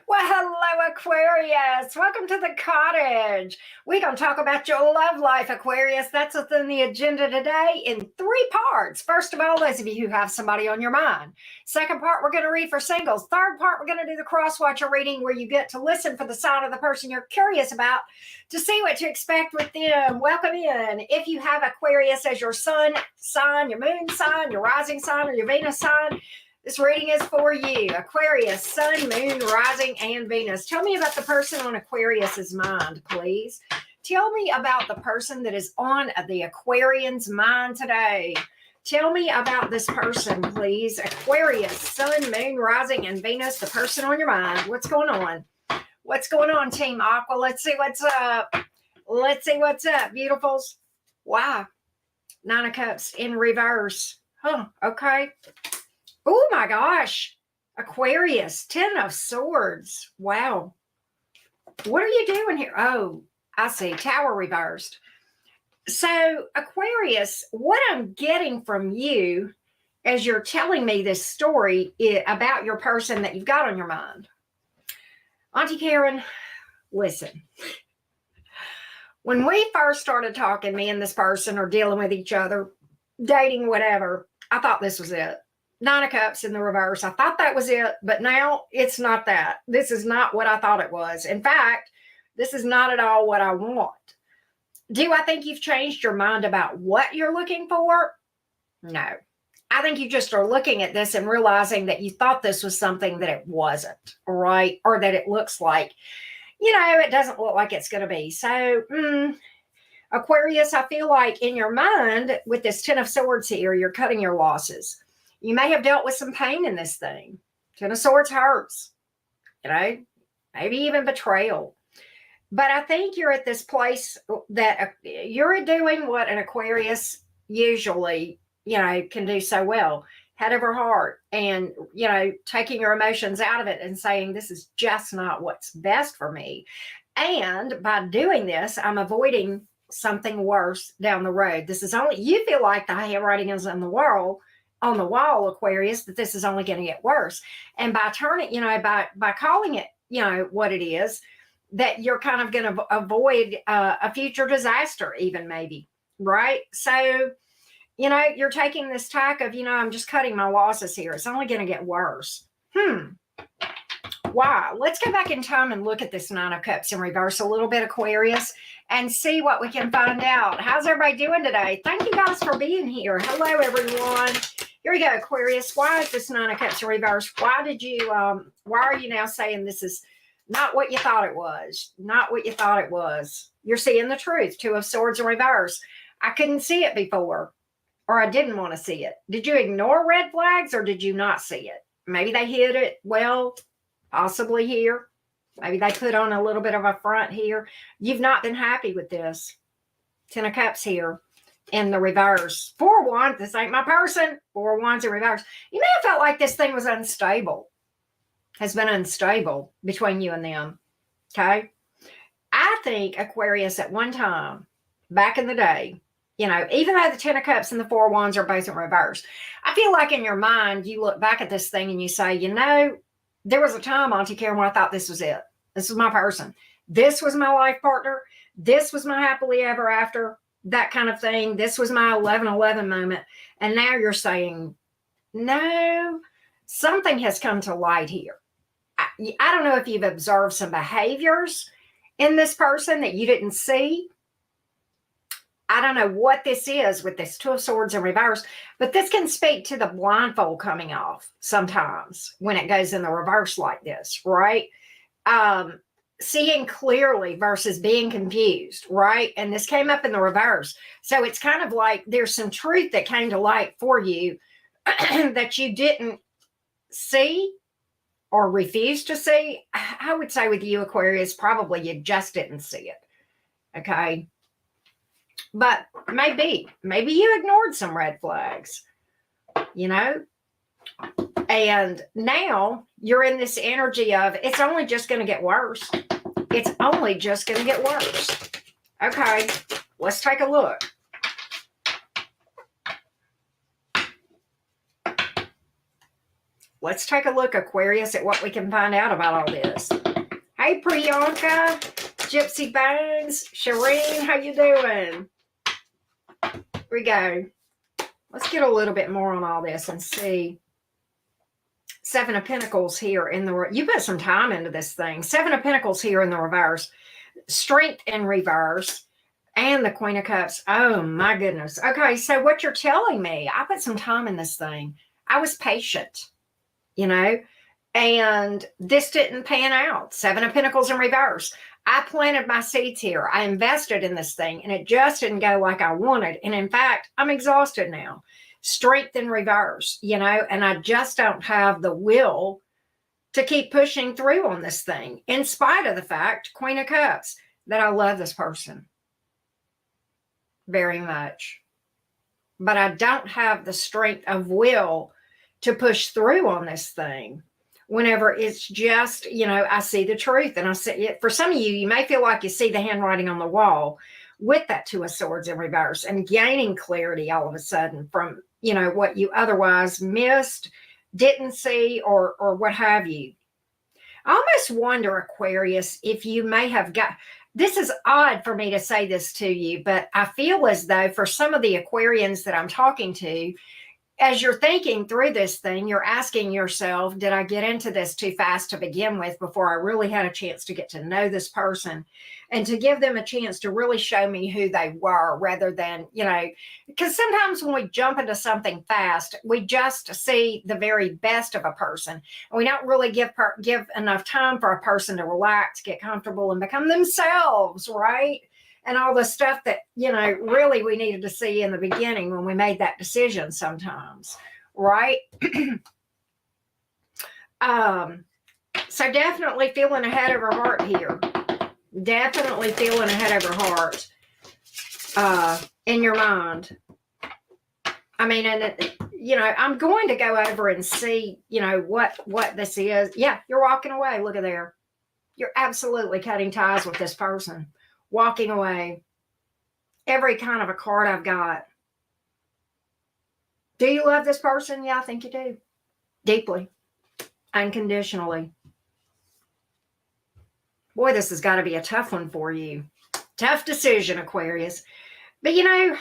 Well, hello, Aquarius. Welcome to the cottage. We're going to talk about your love life, Aquarius. That's what's in the agenda today in three parts. First of all, those of you who have somebody on your mind. Second part, we're going to read for singles. Third part, we're going to do the Crosswatcher reading where you get to listen for the sign of the person you're curious about to see what to expect with them. Welcome in. If you have Aquarius as your sun sign, your moon sign, your rising sign, or your Venus sign, this reading is for you. Aquarius, sun, moon, rising, and Venus. Tell me about the person on Aquarius's mind, please. Tell me about the person that is on the Aquarian's mind today. Tell me about this person, please. Aquarius, sun, moon, rising, and Venus, the person on your mind. What's going on? What's going on, Team Aqua? Let's see what's up. Let's see what's up, beautifuls. Wow. Nine of Cups in reverse. Huh, okay. Oh my gosh, Aquarius, 10 of Swords. Wow. What are you doing here? Oh, I see, Tower reversed. So Aquarius, what I'm getting from you as you're telling me this story about your person that you've got on your mind. Auntie Karen, listen. When we first started talking, me and this person are dealing with each other, dating, whatever, I thought this was it. Nine of Cups in the reverse. I thought that was it, but now it's not that. This is not what I thought it was. In fact, this is not at all what I want. Do I think you've changed your mind about what you're looking for? No. I think you just are looking at this and realizing that you thought this was something that it wasn't, right? Or that it looks like, it doesn't look like it's going to be. So, Aquarius, I feel like in your mind with this 10 of Swords here, you're cutting your losses. You may have dealt with some pain in this thing. 10 of Swords hurts, maybe even betrayal. But I think you're at this place that you're doing what an Aquarius usually, can do so well. Head over heart and, taking your emotions out of it and saying, this is just not what's best for me. And by doing this, I'm avoiding something worse down the road. This is only, you feel like the handwriting is on the wall, Aquarius, that this is only going to get worse. And by turning, by calling it, what it is, that you're kind of going to avoid a future disaster, even maybe, right? So, you're taking this tack of, I'm just cutting my losses here. It's only going to get worse. Wow. Let's go back in time and look at this Nine of Cups in reverse a little bit, Aquarius, and see what we can find out. How's everybody doing today? Thank you guys for being here. Hello, everyone. Here we go, Aquarius. Why is this Nine of Cups in reverse? Why are you now saying this is not what you thought it was? Not what you thought it was. You're seeing the truth. Two of Swords in reverse. I couldn't see it before, or I didn't want to see it. Did you ignore red flags, or did you not see it? Maybe they hid it well, possibly here. Maybe they put on a little bit of a front here. You've not been happy with this. 10 of Cups here in the reverse. 4 of Wands, this ain't my person. 4 of Wands in reverse. You may have felt like this thing was unstable. Has been unstable between you and them. Okay? I think Aquarius at one time, back in the day, even though the 10 of Cups and the 4 of Wands are both in reverse, I feel like in your mind, you look back at this thing and you say, there was a time, Auntie Karen, when I thought this was it. This was my person. This was my life partner. This was my happily ever after, that kind of thing. This was my 11/11 moment. And now you're saying, no, something has come to light here. I don't know if you've observed some behaviors in this person that you didn't see. I don't know what this is with this 2 of Swords in reverse, but this can speak to the blindfold coming off sometimes when it goes in the reverse like this, right? Seeing clearly versus being confused, right? And this came up in the reverse. So it's kind of like there's some truth that came to light for you that you didn't see or refused to see. I would say with you, Aquarius, probably you just didn't see it. Okay. But maybe you ignored some red flags, and now you're in this energy of it's only just going to get worse. It's only just going to get worse. Okay, let's take a look. let's take a look, Aquarius, at what we can find out about all this. Hey, Priyanka, Gypsy Bones, Shireen, how you doing? Here we go. Let's get a little bit more on all this and see. Seven of Pentacles here in the, you put some time into this thing. Seven of Pentacles here in the reverse. Strength in reverse. And the Queen of Cups. Oh, my goodness. Okay, so what you're telling me, I put some time in this thing. I was patient, you know, and this didn't pan out. Seven of Pentacles in reverse. I planted my seeds here. I invested in this thing, and it just didn't go like I wanted. And in fact, I'm exhausted now. Strength in reverse, you know, and I just don't have the will to keep pushing through on this thing, in spite of the fact, Queen of Cups, that I love this person very much. But I don't have the strength of will to push through on this thing. Whenever it's just, you know, I see the truth, and I see it. For some of you, you may feel like you see the handwriting on the wall with that Two of Swords in reverse, and gaining clarity all of a sudden from, you know, what you otherwise missed, didn't see, or what have you. I almost wonder, Aquarius, if you may have got, this is odd for me to say this to you, but I feel as though for some of the Aquarians that I'm talking to, as you're thinking through this thing, you're asking yourself, did I get into this too fast to begin with before I really had a chance to get to know this person and to give them a chance to really show me who they were, rather than, you know, because sometimes when we jump into something fast, we just see the very best of a person. And we don't really give enough time for a person to relax, get comfortable, and become themselves, right? And all the stuff that, you know, really we needed to see in the beginning when we made that decision sometimes, right? So definitely feeling ahead of her heart here. Definitely feeling ahead of her heart in your mind. I mean, and it, you know, I'm going to go over and see, you know, what this is. Yeah, you're walking away. Look at there. You're absolutely cutting ties with this person. Walking away. Every kind of a card I've got. Do you love this person? Yeah, I think you do. Deeply. Unconditionally. Boy, this has got to be a tough one for you. Tough decision, Aquarius. But you know,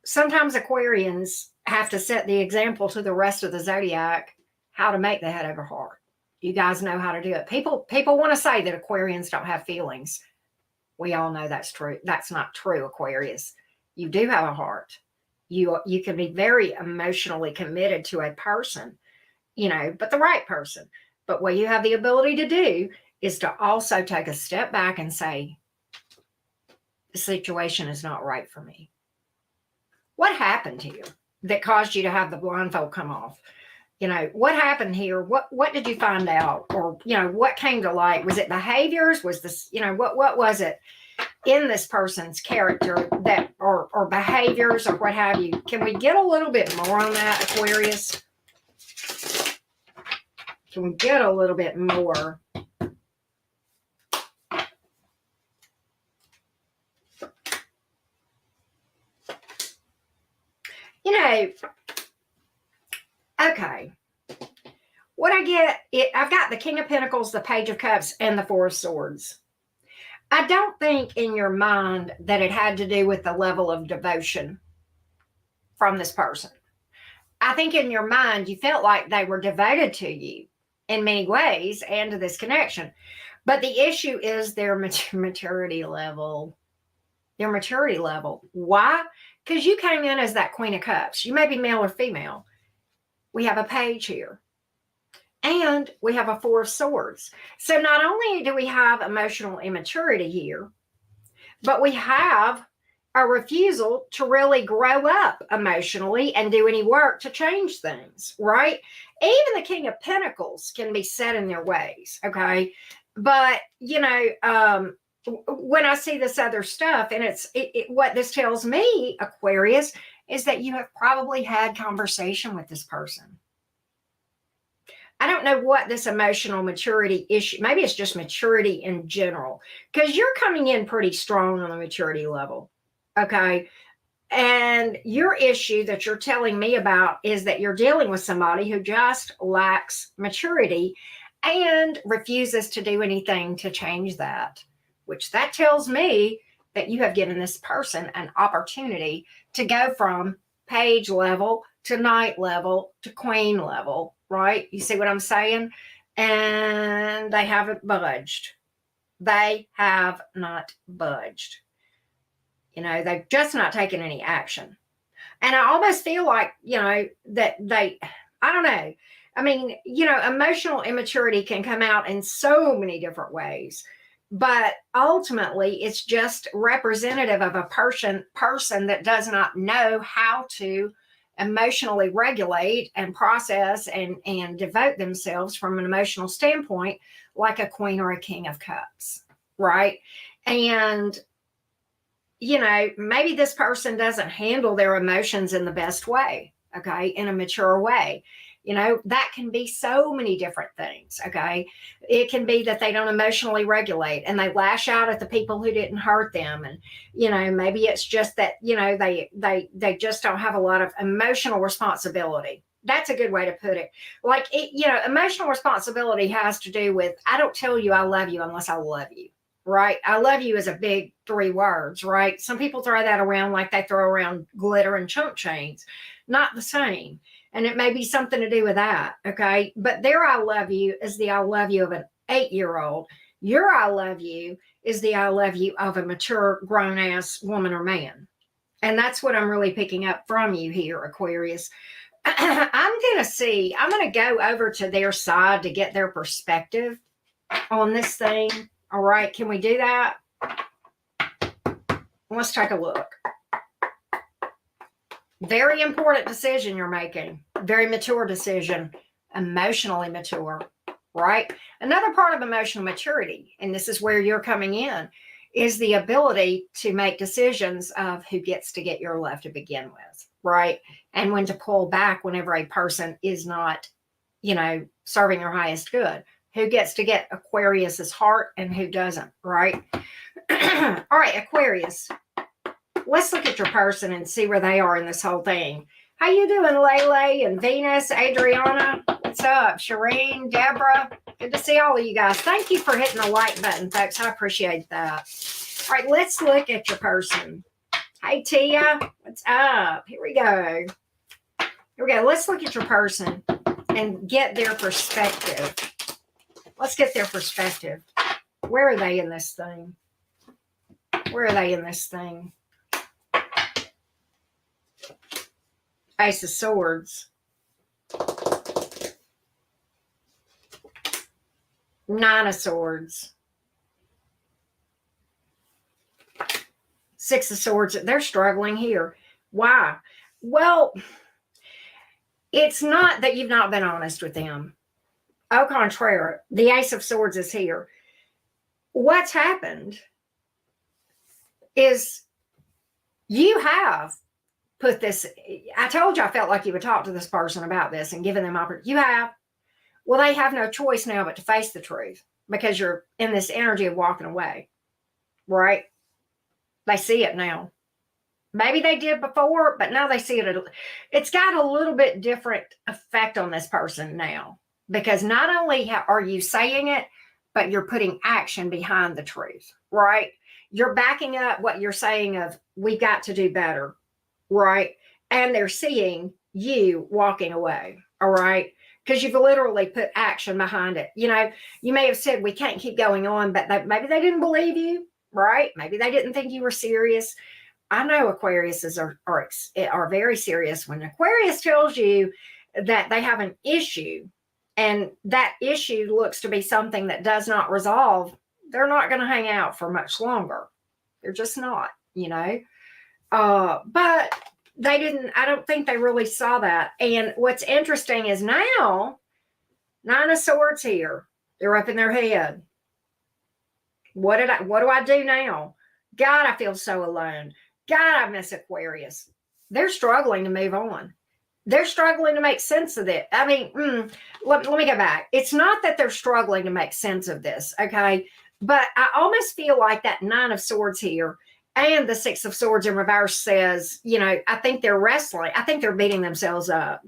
sometimes Aquarians have to set the example to the rest of the zodiac how to make the head over heart. You guys know how to do it. People want to say that Aquarians don't have feelings. We all know that's true. That's not true, Aquarius. You do have a heart. You can be very emotionally committed to a person, you know, but the right person. But what you have the ability to do is to also take a step back and say, the situation is not right for me. What happened here that caused you to have the blindfold come off? You know, what happened here? What did you find out? Or, you know, what came to light? Was it behaviors? Was this, you know, what was it in this person's character that, or behaviors or what have you? Can we get a little bit more on that, Aquarius? Can we get a little bit more? You know, okay. What I get, I've got the King of Pentacles, the Page of Cups, and the Four of Swords. I don't think in your mind that it had to do with the level of devotion from this person. I think in your mind, you felt like they were devoted to you in many ways and to this connection. But the issue is their maturity level. Their maturity level. Why? Because you came in as that Queen of Cups. You may be male or female. We have a page here. And we have a Four of Swords. So not only do we have emotional immaturity here, but we have a refusal to really grow up emotionally and do any work to change things, right? Even the King of Pentacles can be set in their ways, okay? But, you know, when I see this other stuff, and what this tells me, Aquarius, is that you have probably had conversation with this person. I don't know what this emotional maturity issue, maybe it's just maturity in general, because you're coming in pretty strong on the maturity level, okay? And your issue that you're telling me about is that you're dealing with somebody who just lacks maturity and refuses to do anything to change that, which that tells me that you have given this person an opportunity to go from page level to knight level to queen level, right? You see what I'm saying? And they haven't budged. They have not budged. They've just not taken any action. And I almost feel like, that I don't know. I mean, emotional immaturity can come out in so many different ways, but ultimately it's just representative of a person that does not know how to emotionally regulate and process and devote themselves from an emotional standpoint, like a queen or a king of cups, right? And maybe this person doesn't handle their emotions in the best way, okay, in a mature way. That can be so many different things, okay? It can be that they don't emotionally regulate and they lash out at the people who didn't hurt them. And, maybe it's just that, they just don't have a lot of emotional responsibility. That's a good way to put it. Like, emotional responsibility has to do with, I don't tell you I love you unless I love you. Right? I love you is a big 3 words, right? Some people throw that around like they throw around glitter and chump chains. Not the same. And it may be something to do with that, okay? But their I love you is the I love you of an 8-year-old. Your I love you is the I love you of a mature, grown-ass woman or man. And that's what I'm really picking up from you here, Aquarius. I'm going to go over to their side to get their perspective on this thing. All right, can we do that? Let's take a look. Very important decision you're making. Very mature decision. Emotionally mature, right? Another part of emotional maturity, and this is where you're coming in, is the ability to make decisions of who gets to get your love to begin with, right? And when to pull back whenever a person is not, serving your highest good. Who gets to get Aquarius's heart and who doesn't, right? All right, Aquarius. Let's look at your person and see where they are in this whole thing. How you doing, Lele and Venus, Adriana? What's up? Shireen, Deborah. Good to see all of you guys. Thank you for hitting the like button, folks. I appreciate that. All right, let's look at your person. Hey, Tia. What's up? Here we go. Here we go. Let's look at your person and get their perspective. Let's get their perspective. Where are they in this thing? Where are they in this thing? Ace of Swords. 9 of Swords. 6 of Swords. They're struggling here. Why? Well, it's not that you've not been honest with them. Au contraire, the Ace of Swords is here. What's happened is you have put this. I told you I felt like you would talk to this person about this and given them opportunity. You have. Well, they have no choice now but to face the truth because you're in this energy of walking away, right? They see it now. Maybe they did before, but now they see it. It's got a little bit different effect on this person now. Because not only are you saying it, but you're putting action behind the truth, right? You're backing up what you're saying of, we've got to do better, right? And they're seeing you walking away, all right? Because you've literally put action behind it. You may have said, we can't keep going on, but maybe they didn't believe you, right? Maybe they didn't think you were serious. I know Aquariuses are very serious. When Aquarius tells you that they have an issue, and that issue looks to be something that does not resolve, they're not going to hang out for much longer. They're just not, But they didn't, I don't think they really saw that. And what's interesting is now, 9 of Swords here. They're up in their head. What do I do now? God, I feel so alone. God, I miss Aquarius. They're struggling to move on. They're struggling to make sense of it. I mean, let me go back. It's not that they're struggling to make sense of this, okay? But I almost feel like that 9 of Swords here And the Six of Swords in reverse says, you know, I think they're wrestling. I think they're beating themselves up.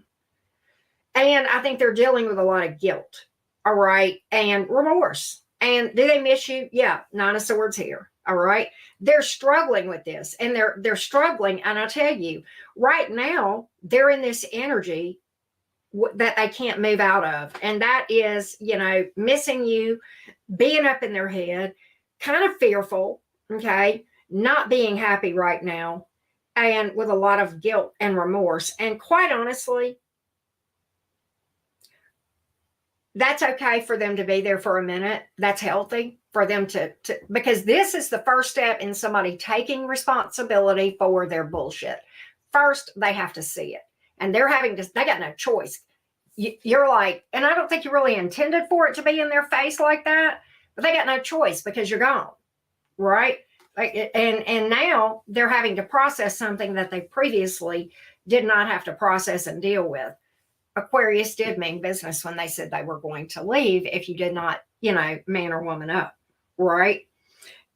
And I think they're dealing with a lot of guilt. All right. And remorse. And do they miss you? Yeah. Nine of Swords here. All right. They're struggling with this, and they're struggling. And I tell you, right now, they're in this energy that they can't move out of. And that is, you know, missing you, being up in their head, kind of fearful. Okay. Not being happy right now, and with a lot of guilt and remorse. And quite honestly, that's okay for them to be there for a minute. That's healthy for them to because this is the first step in somebody taking responsibility for their bullshit. First, they have to see it. And they're having to, they got no choice. You're like, and I don't think you really intended for it to be in their face like that, but they got no choice because you're gone. Right? And now they're having to process something that they previously did not have to process and deal with. Aquarius did mean business when they said they were going to leave if you did not, you know, man or woman up, right?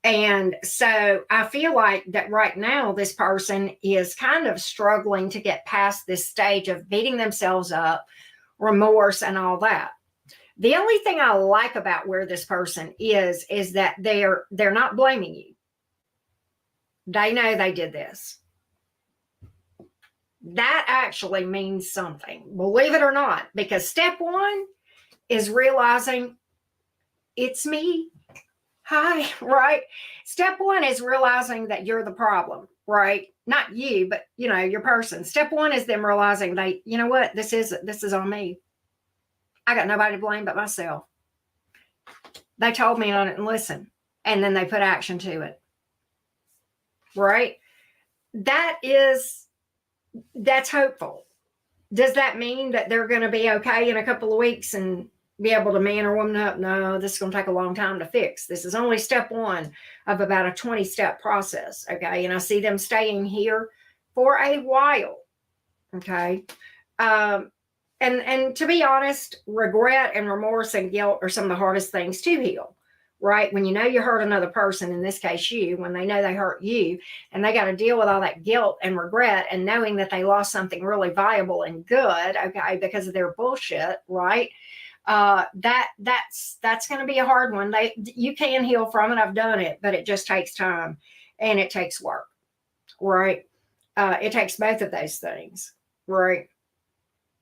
And so I feel like that right now this person is kind of struggling to get past this stage of beating themselves up, remorse, and all that. The only thing I like about where this person is that they're not blaming you. They know they did this. That actually means something, believe it or not, because step one is realizing it's me. Hi, right? Step one is realizing that you're the problem, right? Not you, but you know, your person. Step one is them realizing they, you know what, this is on me. I got nobody to blame but myself. They told me on it and listen, and then they put action to it. Right? That's hopeful. Does that mean that they're going to be okay in a couple of weeks and be able to man or woman up? No, this is going to take a long time to fix. This is only step one of about a 20-step process. Okay. And I see them staying here for a while. Okay. And to be honest, regret and remorse and guilt are some of the hardest things to heal. Right? When you know you hurt another person, in this case you, when they know they hurt you, and they got to deal with all that guilt and regret and knowing that they lost something really valuable and good, okay, because of their bullshit, right? That's going to be a hard one. You can heal from it. I've done it, but it just takes time and it takes work, right? It takes both of those things, right?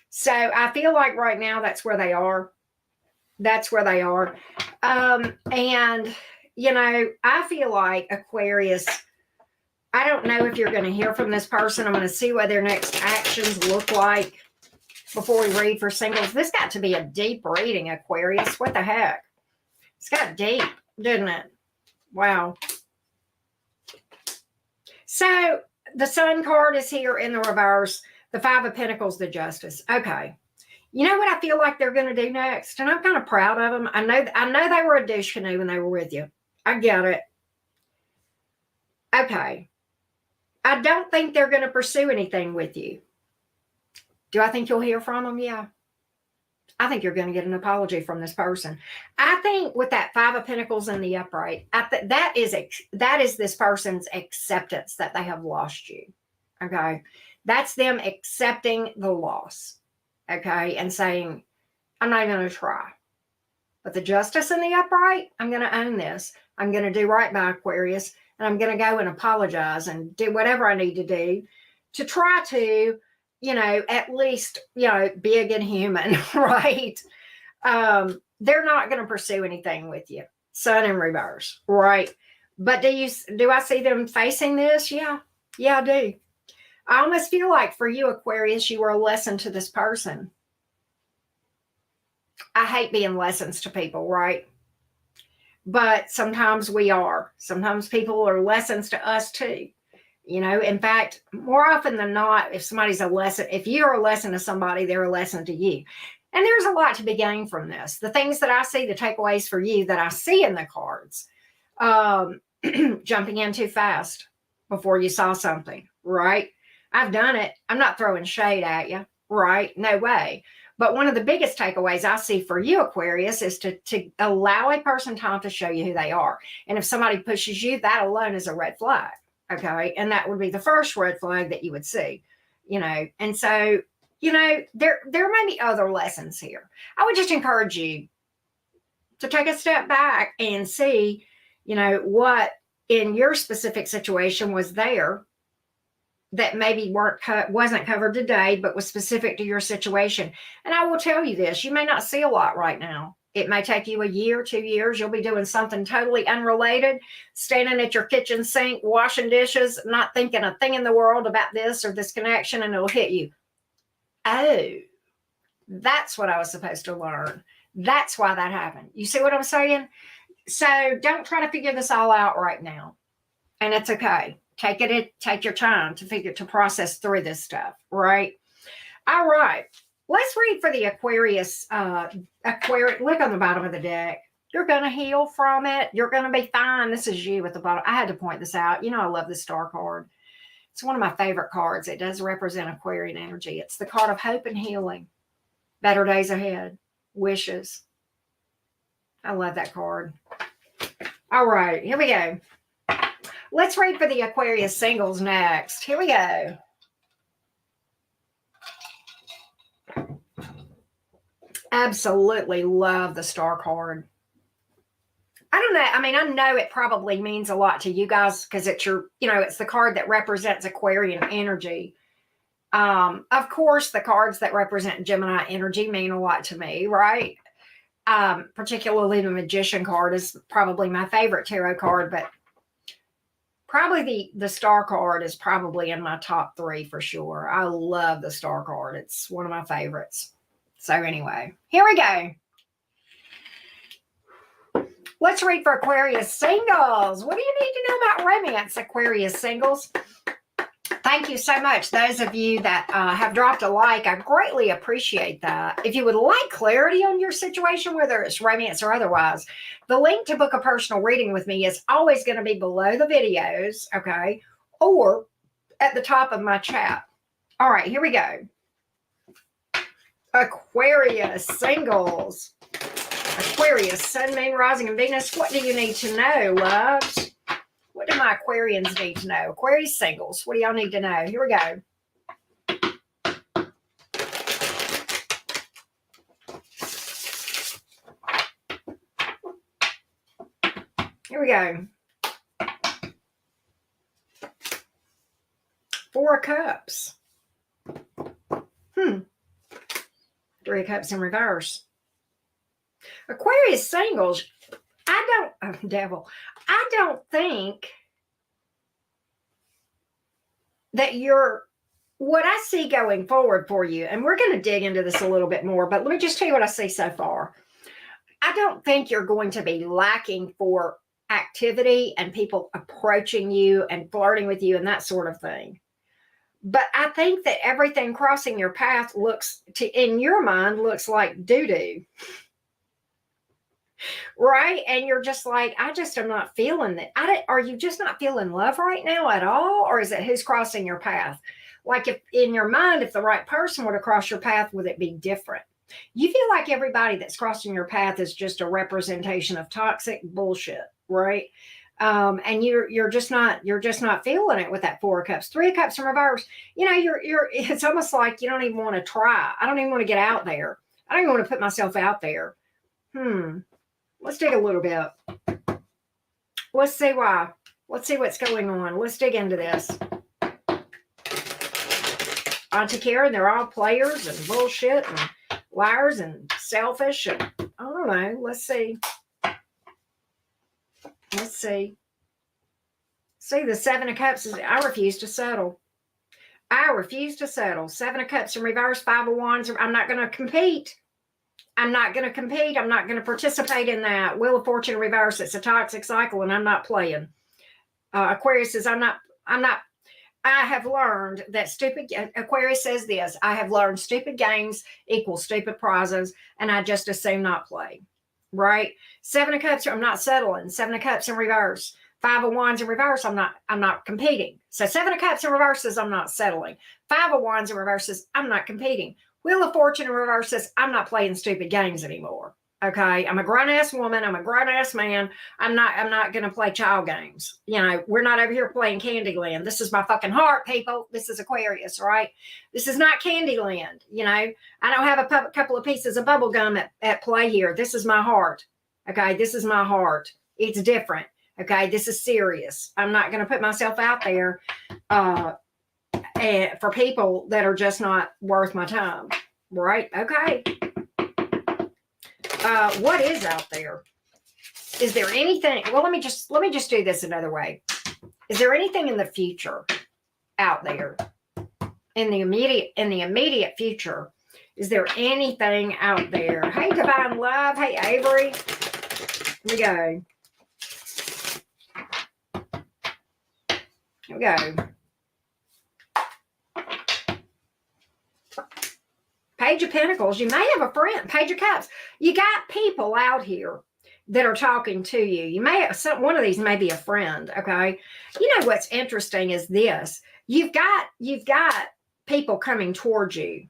So I feel like right now that's where they are. That's where they are. And, you know, I feel like Aquarius, I don't know if you're going to hear from this person. I'm going to see what their next actions look like before we read for singles. This got to be a deep reading, Aquarius. What the heck? It's got deep, didn't it? Wow. So the Sun card is here in the reverse. The Five of Pentacles, the Justice. Okay. You know what I feel like they're going to do next? And I'm kind of proud of them. I know they were a douche canoe when they were with you. I get it. Okay. I don't think they're going to pursue anything with you. Do I think you'll hear from them? Yeah. I think you're going to get an apology from this person. I think with that Five of Pentacles in the upright, that is this person's acceptance that they have lost you. Okay. That's them accepting the loss. Okay, and saying, I'm not even going to try. But the Justice in the upright, I'm going to own this. I'm going to do right by Aquarius, and I'm going to go and apologize and do whatever I need to do to try to, you know, at least, you know, be a good human, right? They're not going to pursue anything with you. Sun in reverse, right? But do I see them facing this? Yeah, I do. I almost feel like for you, Aquarius, you were a lesson to this person. I hate being lessons to people, right? But sometimes we are. Sometimes people are lessons to us too. You know, in fact, more often than not, if somebody's a lesson, if you're a lesson to somebody, they're a lesson to you. And there's a lot to be gained from this. The things that I see, the takeaways for you that I see in the cards, jumping in too fast before you saw something, right? I've done it. I'm not throwing shade at you, right? No way. But one of the biggest takeaways I see for you, Aquarius, is to allow a person time to show you who they are. And if somebody pushes you, that alone is a red flag. Okay. And that would be the first red flag that you would see, And so, there may be other lessons here. I would just encourage you to take a step back and see, what in your specific situation was there that maybe wasn't covered today, but was specific to your situation. And I will tell you this, you may not see a lot right now. It may take you a year, 2 years. You'll be doing something totally unrelated, standing at your kitchen sink, washing dishes, not thinking a thing in the world about this or this connection, and it'll hit you. Oh, that's what I was supposed to learn. That's why that happened. You see what I'm saying? So don't try to figure this all out right now. And it's okay. Take your time to process through this stuff, right? All right. Let's read for the Aquarius. Aquarius, look on the bottom of the deck. You're going to heal from it. You're going to be fine. This is you at the bottom. I had to point this out. I love the star card. It's one of my favorite cards. It does represent Aquarian energy. It's the card of hope and healing. Better days ahead. Wishes. I love that card. All right. Here we go. Let's read for the Aquarius singles next. Here we go. Absolutely love the star card. I don't know. I mean, I know it probably means a lot to you guys because it's it's the card that represents Aquarian energy. Of course, the cards that represent Gemini energy mean a lot to me, right? Particularly the Magician card is probably my favorite tarot card, but probably the star card is probably in my top 3 for sure. I love the star card. It's one of my favorites. So anyway, here we go. Let's read for Aquarius singles. What do you need to know about romance, Aquarius singles? Thank you so much. Those of you that have dropped a like, I greatly appreciate that. If you would like clarity on your situation, whether it's romance or otherwise, the link to book a personal reading with me is always going to be below the videos, okay, or at the top of my chat. All right, here we go. Aquarius singles. Aquarius, Sun, Moon, Rising, and Venus. What do you need to know, loves? What do my Aquarians need to know? Aquarius singles, what do y'all need to know? Here we go. Here we go. 4 of Cups. 3 of Cups in reverse. Aquarius singles, I don't think that what I see going forward for you, and we're going to dig into this a little bit more, but let me just tell you what I see so far. I don't think you're going to be lacking for activity and people approaching you and flirting with you and that sort of thing. But I think that everything crossing your path in your mind looks like doo-doo. Right? And you're just like, I just am not feeling that. Are you just not feeling love right now at all? Or is it who's crossing your path? Like if in your mind, if the right person were to cross your path, would it be different? You feel like everybody that's crossing your path is just a representation of toxic bullshit, right? And you're just not feeling it with that 4 of Cups. 3 of Cups in reverse. It's almost like you don't even want to try. I don't even want to get out there. I don't even want to put myself out there. Let's dig a little bit. Let's see why. Let's see what's going on. Let's dig into this. Auntie Karen, they're all players and bullshit and liars and selfish. And I don't know. Let's see. Let's see. See, the 7 of Cups is, I refuse to settle. I refuse to settle. 7 of Cups in reverse, 5 of Wands. I'm not going to compete. I'm not going to compete. I'm not going to participate in that. Wheel of Fortune in reverse. It's a toxic cycle and I'm not playing. Aquarius says, I have learned that Aquarius says this, I have learned stupid games equal stupid prizes and I just assume not play. Right? 7 of Cups, I'm not settling. 7 of Cups in reverse. 5 of Wands in reverse, I'm not competing. So 7 of Cups in reverse says I'm not settling. 5 of Wands in reverse says I'm not competing. Wheel of Fortune in reverse says I'm not playing stupid games anymore. Okay, I'm a grown-ass woman. I'm a grown-ass man. I'm not going to play child games. You know, we're not over here playing Candyland. This is my fucking heart, people. This is Aquarius, right? This is not Candyland. You know, I don't have a couple of pieces of bubble gum at play here. This is my heart. Okay, this is my heart. It's different. Okay, this is serious. I'm not going to put myself out there for people that are just not worth my time. Right? Okay. What is out there? Is there anything? Well, let me just do this another way. Is there anything in the future out there? In the immediate future, is there anything out there? Hey, Divine Love. Hey, Avery. Here we go. Here we go. Page of Pentacles. You may have a friend. Page of Cups. You got people out here that are talking to you. You may have one of these may be a friend. Okay. You know what's interesting is this. You've got people coming towards you,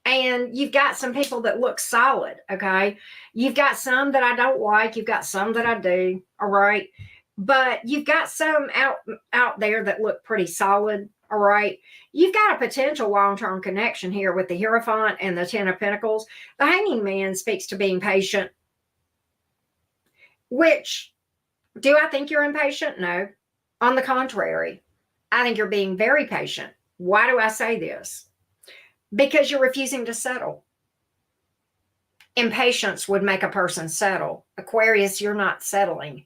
and you've got some people that look solid. Okay. You've got some that I don't like. You've got some that I do. All right. But you've got some out there that look pretty solid. All right. You've got a potential long-term connection here with the Hierophant and the Ten of Pentacles. The Hanging Man speaks to being patient, which, do I think you're impatient? No. On the contrary, I think you're being very patient. Why do I say this? Because you're refusing to settle. Impatience would make a person settle. Aquarius, you're not settling.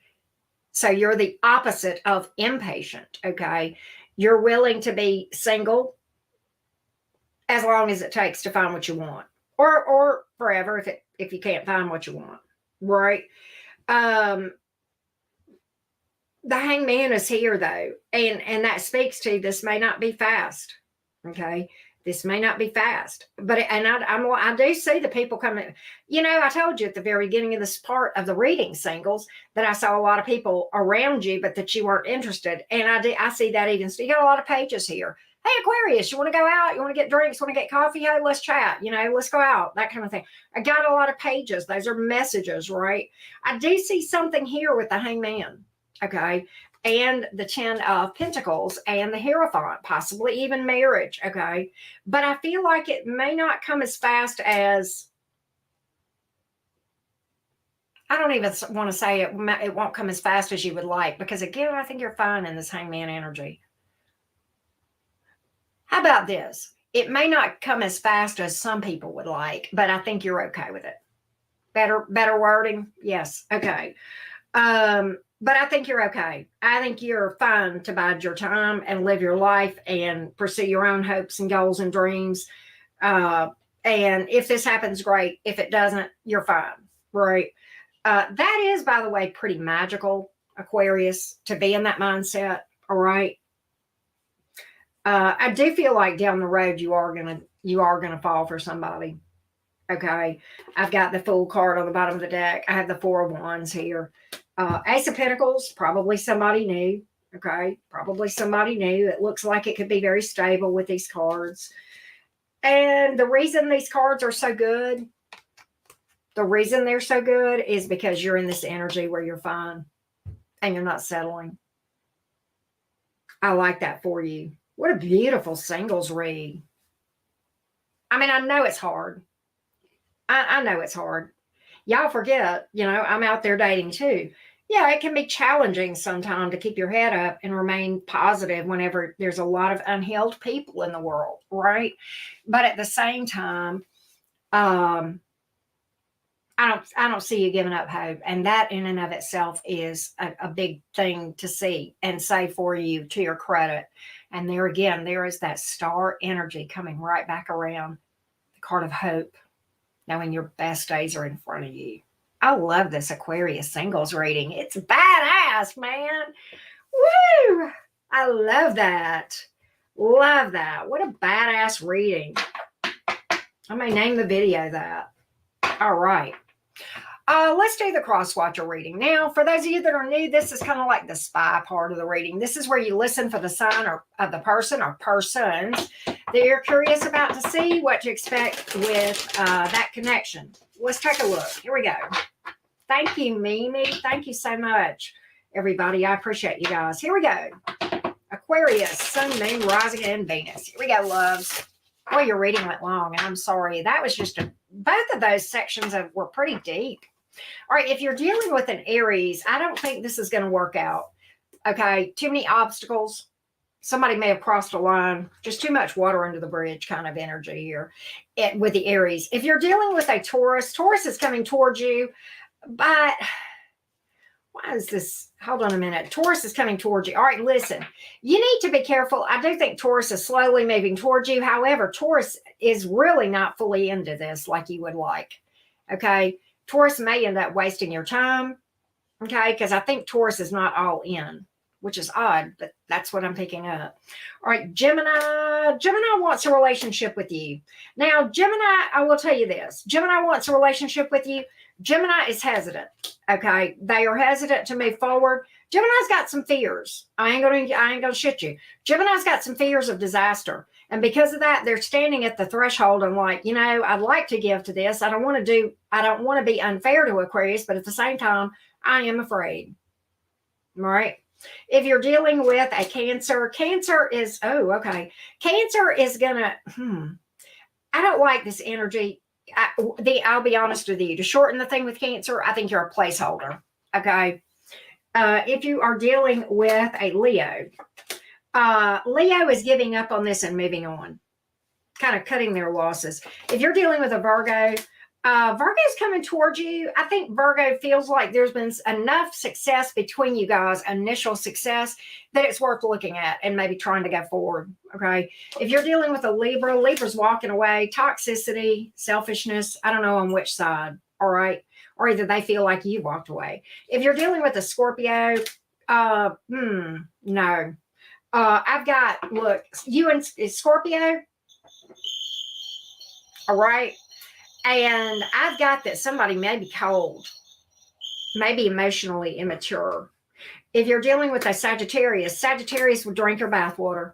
So you're the opposite of impatient, okay? You're willing to be single as long as it takes to find what you want, or forever if you can't find what you want, right? The Hangman is here though, and that speaks to this may not be fast, okay? This may not be fast, but I do see the people coming. You know, I told you at the very beginning of this part of the reading, singles, that I saw a lot of people around you, but that you weren't interested. And I see that even. So you got a lot of pages here. Hey, Aquarius, you want to go out? You want to get drinks? Want to get coffee? Hey, let's chat. You know, let's go out. That kind of thing. I got a lot of pages. Those are messages, right? I do see something here with the Hangman. Okay. And the Ten of Pentacles and the Hierophant, possibly even marriage, okay? But I feel like it may not come as fast as, I don't even want to say it won't come as fast as you would like, because again, I think you're fine in this Hangman energy. How about this? It may not come as fast as some people would like, but I think you're okay with it. Better wording? Yes, okay. But I think you're okay. I think you're fine to bide your time and live your life and pursue your own hopes and goals and dreams. And if this happens, great. If it doesn't, you're fine, right? That is, by the way, pretty magical, Aquarius, to be in that mindset, all right? I do feel like down the road you are gonna fall for somebody. Okay, I've got the Fool card on the bottom of the deck. I have the Four of Wands here. Ace of Pentacles, probably somebody new. Okay, probably somebody new. It looks like it could be very stable with these cards. And the reason these cards are so good, the reason they're so good is because you're in this energy where you're fine and you're not settling. I like that for you. What a beautiful singles read. I mean, I know it's hard. I know it's hard. Y'all forget, you know, I'm out there dating too. Yeah, it can be challenging sometimes to keep your head up and remain positive whenever there's a lot of unhealed people in the world, right? But at the same time, I don't see you giving up hope. And that in and of itself is a big thing to see and say for you, to your credit. And there again, there is that star energy coming right back around, the card of hope, knowing your best days are in front of you. I love this Aquarius singles reading. It's badass, man. Woo! I love that. Love that. What a badass reading. I may name the video that. All right. Let's do the Crosswatcher reading. Now, for those of you that are new, this is kind of like the spy part of the reading. This is where you listen for the sign of the person or persons, that you're curious about to see, what to expect with that connection. Let's take a look. Here we go. Thank you, Mimi. Thank you so much, everybody. I appreciate you guys. Here we go. Aquarius, Sun, Moon, Rising, and Venus. Here we go, loves. Boy, your reading went long, and I'm sorry. That was just both of those sections were pretty deep. All right, if you're dealing with an Aries, I don't think this is going to work out. Okay, too many obstacles. Somebody may have crossed a line. Just too much water under the bridge kind of energy here with the Aries. If you're dealing with a Taurus, Taurus is coming towards you, but why is this? Hold on a minute. Taurus is coming towards you. All right, listen, you need to be careful. I do think Taurus is slowly moving towards you. However, Taurus is really not fully into this like you would like. Okay, Taurus may end up wasting your time. Okay, because I think Taurus is not all in, which is odd, but that's what I'm picking up. All right, Gemini. Gemini wants a relationship with you. Now, Gemini, I will tell you this. Gemini wants a relationship with you. Gemini is hesitant. Okay, they are hesitant to move forward. Gemini's got some fears. I ain't gonna shit you. Gemini's got some fears of disaster, and because of that, they're standing at the threshold and like, you know, I'd like to give to this. I don't want to be unfair to Aquarius, but at the same time, I am afraid. All right. If you're dealing with a Cancer, Cancer is Cancer is gonna. I don't like this energy. I'll be honest with you. To shorten the thing with Cancer, I think you're a placeholder. Okay. If you are dealing with a Leo, Leo is giving up on this and moving on, kind of cutting their losses. If you're dealing with a Virgo, Virgo's coming towards you. I think Virgo feels like there's been enough success between you guys, initial success, that it's worth looking at and maybe trying to go forward. Okay. If you're dealing with a Libra, Libra's walking away, toxicity, selfishness. I don't know on which side. All right. Or either they feel like you walked away. If you're dealing with a Scorpio, no. I've got, look, you and Scorpio. All right. And I've got that somebody may be cold, maybe emotionally immature. If you're dealing with a Sagittarius, Sagittarius will drink your bathwater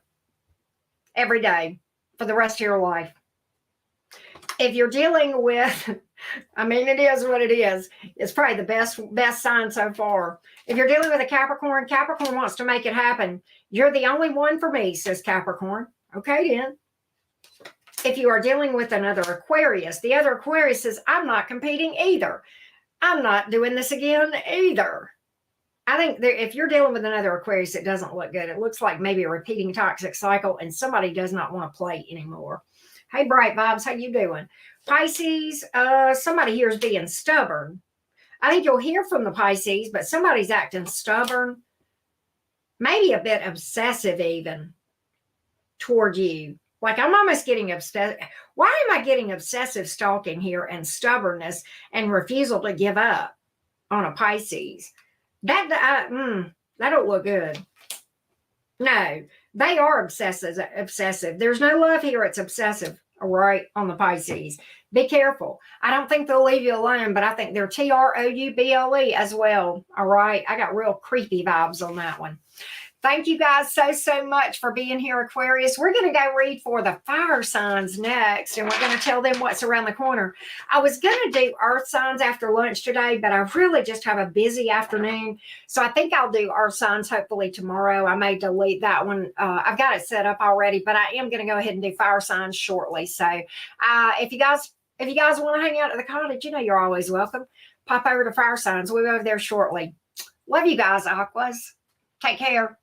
every day for the rest of your life. If you're dealing with, I mean, it is what it is. It's probably the best sign so far. If you're dealing with a Capricorn, Capricorn wants to make it happen. You're the only one for me, says Capricorn. Okay, then. If you are dealing with another Aquarius, the other Aquarius says, I'm not competing either. I'm not doing this again either. I think if you're dealing with another Aquarius, it doesn't look good. It looks like maybe a repeating toxic cycle and somebody does not want to play anymore. Hey, Bright Vibes, how you doing? Pisces, somebody here is being stubborn. I think you'll hear from the Pisces, but somebody's acting stubborn, maybe a bit obsessive even toward you. Like I'm almost getting obsessed. Why am I getting obsessive stalking here and stubbornness and refusal to give up on a Pisces? That don't look good. No, they are obsessive. There's no love here. It's obsessive. All right, on the Pisces. Be careful. I don't think they'll leave you alone, but I think they're TROUBLE as well. All right, I got real creepy vibes on that one. Thank you guys so much for being here, Aquarius. We're going to go read for the fire signs next, and we're going to tell them what's around the corner. I was going to do earth signs after lunch today, but I really just have a busy afternoon. So I think I'll do earth signs hopefully tomorrow. I may delete that one. I've got it set up already, but I am going to go ahead and do fire signs shortly. So if you guys want to hang out at the cottage, you know you're always welcome. Pop over to fire signs. We'll go over there shortly. Love you guys, Aquas. Take care.